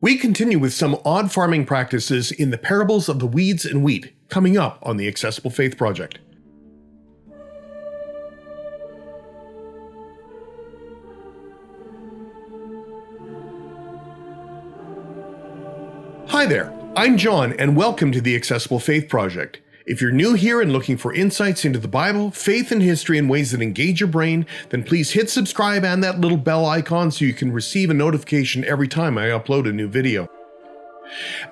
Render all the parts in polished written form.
We continue with some odd farming practices in the parables of the weeds and wheat, coming up on the Accessible Faith Project. Hi there, I'm John, and welcome to the Accessible Faith Project. If you're new here and looking for insights into the Bible, faith, and history in ways that engage your brain, then please hit subscribe and that little bell icon so you can receive a notification every time I upload a new video.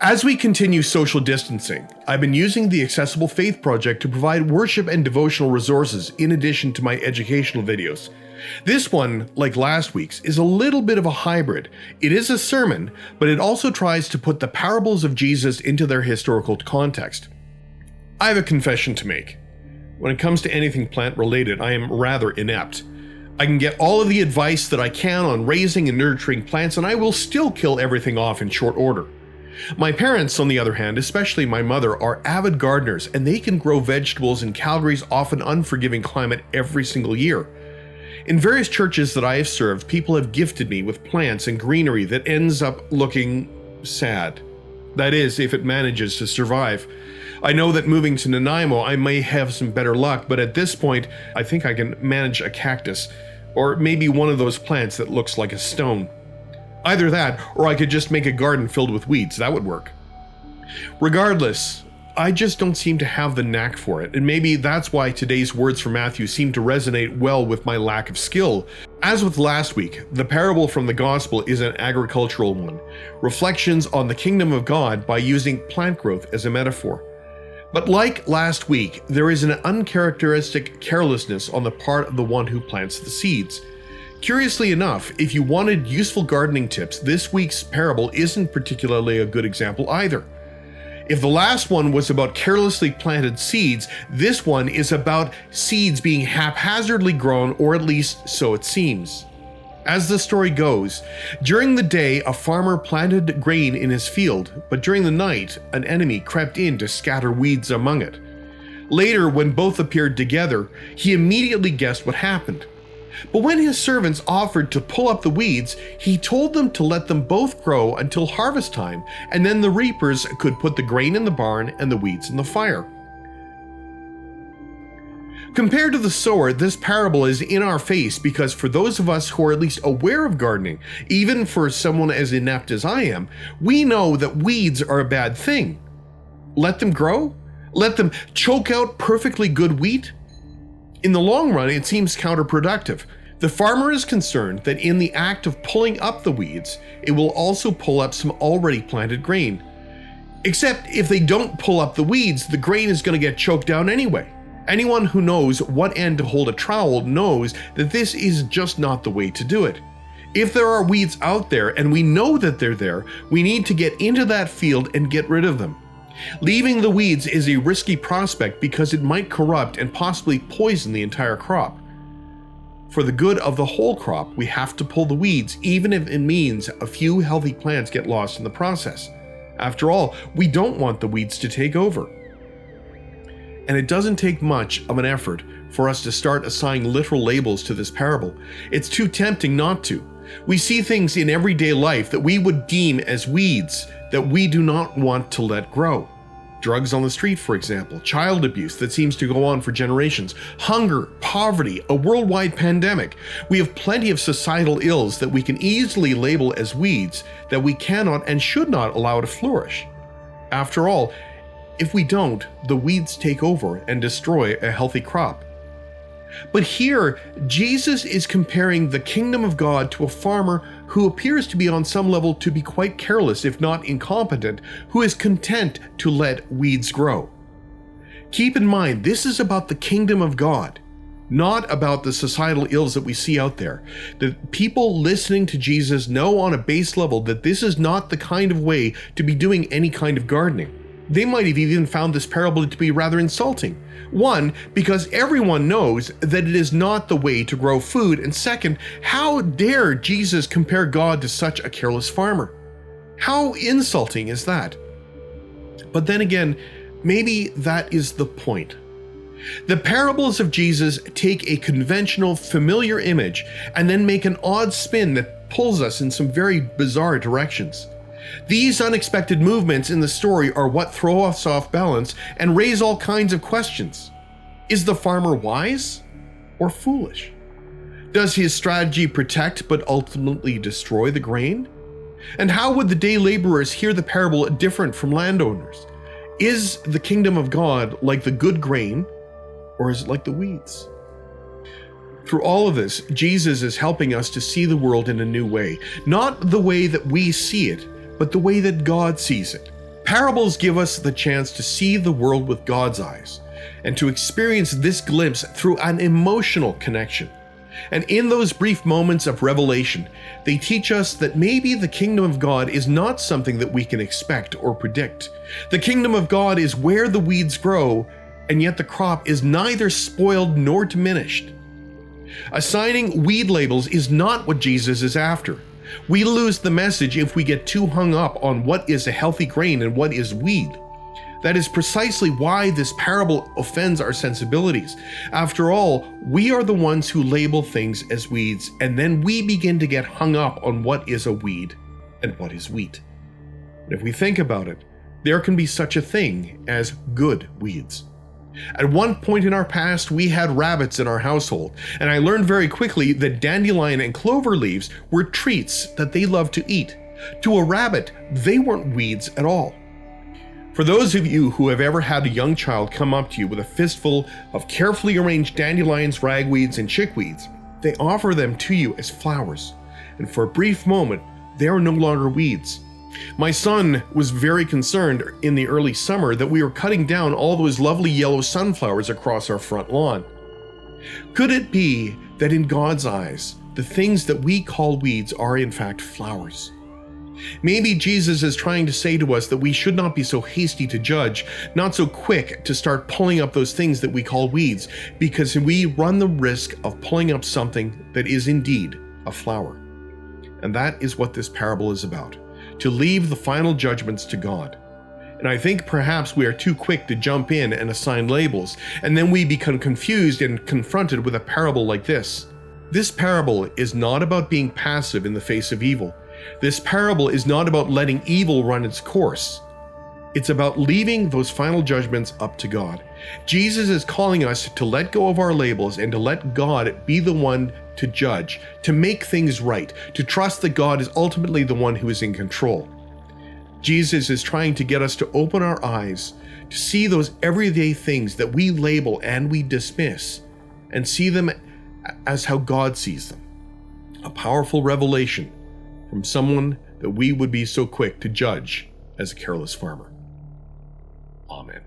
As we continue social distancing, I've been using the Accessible Faith Project to provide worship and devotional resources in addition to my educational videos. This one, like last week's, is a little bit of a hybrid. It is a sermon, but it also tries to put the parables of Jesus into their historical context. I have a confession to make. When it comes to anything plant-related, I am rather inept. I can get all of the advice that I can on raising and nurturing plants, and I will still kill everything off in short order. My parents, on the other hand, especially my mother, are avid gardeners, and they can grow vegetables in Calgary's often unforgiving climate every single year. In various churches that I have served, people have gifted me with plants and greenery that ends up looking sad. That is, if it manages to survive. I know that moving to Nanaimo, I may have some better luck, but at this point, I think I can manage a cactus, or maybe one of those plants that looks like a stone. Either that, or I could just make a garden filled with weeds. That would work. Regardless, I just don't seem to have the knack for it, and maybe that's why today's words from Matthew seem to resonate well with my lack of skill. As with last week, the parable from the Gospel is an agricultural one, reflections on the kingdom of God by using plant growth as a metaphor. But like last week, there is an uncharacteristic carelessness on the part of the one who plants the seeds. Curiously enough, if you wanted useful gardening tips, this week's parable isn't particularly a good example either. If the last one was about carelessly planted seeds, this one is about seeds being haphazardly grown, or at least so it seems. As the story goes, during the day a farmer planted grain in his field, but during the night an enemy crept in to scatter weeds among it. Later, when both appeared together, he immediately guessed what happened. But when his servants offered to pull up the weeds, he told them to let them both grow until harvest time, and then the reapers could put the grain in the barn and the weeds in the fire. Compared to the sower, this parable is in our face because for those of us who are at least aware of gardening, even for someone as inept as I am, we know that weeds are a bad thing. Let them grow? Let them choke out perfectly good wheat? In the long run, it seems counterproductive. The farmer is concerned that in the act of pulling up the weeds, it will also pull up some already planted grain. Except if they don't pull up the weeds, the grain is going to get choked down anyway. Anyone who knows what end to hold a trowel knows that this is just not the way to do it. If there are weeds out there and we know that they're there, we need to get into that field and get rid of them. Leaving the weeds is a risky prospect because it might corrupt and possibly poison the entire crop. For the good of the whole crop, we have to pull the weeds, even if it means a few healthy plants get lost in the process. After all, we don't want the weeds to take over. And it doesn't take much of an effort for us to start assigning literal labels to this parable. It's too tempting not to. We see things in everyday life that we would deem as weeds that we do not want to let grow. Drugs on the street, for example, child abuse that seems to go on for generations, hunger, poverty, a worldwide pandemic. We have plenty of societal ills that we can easily label as weeds that we cannot and should not allow to flourish. After all, if we don't, the weeds take over and destroy a healthy crop. But here, Jesus is comparing the kingdom of God to a farmer who appears to be on some level to be quite careless, if not incompetent, who is content to let weeds grow. Keep in mind, this is about the kingdom of God, not about the societal ills that we see out there. The people listening to Jesus know on a base level that this is not the kind of way to be doing any kind of gardening. They might have even found this parable to be rather insulting. One, because everyone knows that it is not the way to grow food, and second, how dare Jesus compare God to such a careless farmer? How insulting is that? But then again, maybe that is the point. The parables of Jesus take a conventional, familiar image and then make an odd spin that pulls us in some very bizarre directions. These unexpected movements in the story are what throw us off balance and raise all kinds of questions. Is the farmer wise or foolish? Does his strategy protect but ultimately destroy the grain? And how would the day laborers hear the parable different from landowners? Is the kingdom of God like the good grain, or is it like the weeds? Through all of this, Jesus is helping us to see the world in a new way, not the way that we see it, but the way that God sees it. Parables give us the chance to see the world with God's eyes, and to experience this glimpse through an emotional connection. And in those brief moments of revelation, they teach us that maybe the kingdom of God is not something that we can expect or predict. The kingdom of God is where the weeds grow, and yet the crop is neither spoiled nor diminished. Assigning weed labels is not what Jesus is after. We lose the message if we get too hung up on what is a healthy grain and what is weed. That is precisely why this parable offends our sensibilities. After all, we are the ones who label things as weeds, and then we begin to get hung up on what is a weed and what is wheat. And if we think about it, there can be such a thing as good weeds. At one point in our past, we had rabbits in our household, and I learned very quickly that dandelion and clover leaves were treats that they loved to eat. To a rabbit, they weren't weeds at all. For those of you who have ever had a young child come up to you with a fistful of carefully arranged dandelions, ragweeds, and chickweeds, they offer them to you as flowers, and for a brief moment, they are no longer weeds. My son was very concerned in the early summer that we were cutting down all those lovely yellow sunflowers across our front lawn. Could it be that in God's eyes, the things that we call weeds are in fact flowers? Maybe Jesus is trying to say to us that we should not be so hasty to judge, not so quick to start pulling up those things that we call weeds, because we run the risk of pulling up something that is indeed a flower. And that is what this parable is about, to leave the final judgments to God. And I think perhaps we are too quick to jump in and assign labels, and then we become confused and confronted with a parable like this. This parable is not about being passive in the face of evil. This parable is not about letting evil run its course. It's about leaving those final judgments up to God. Jesus is calling us to let go of our labels and to let God be the one to judge, to make things right, to trust that God is ultimately the one who is in control. Jesus is trying to get us to open our eyes, to see those everyday things that we label and we dismiss, and see them as how God sees them. A powerful revelation from someone that we would be so quick to judge as a careless farmer. Amen.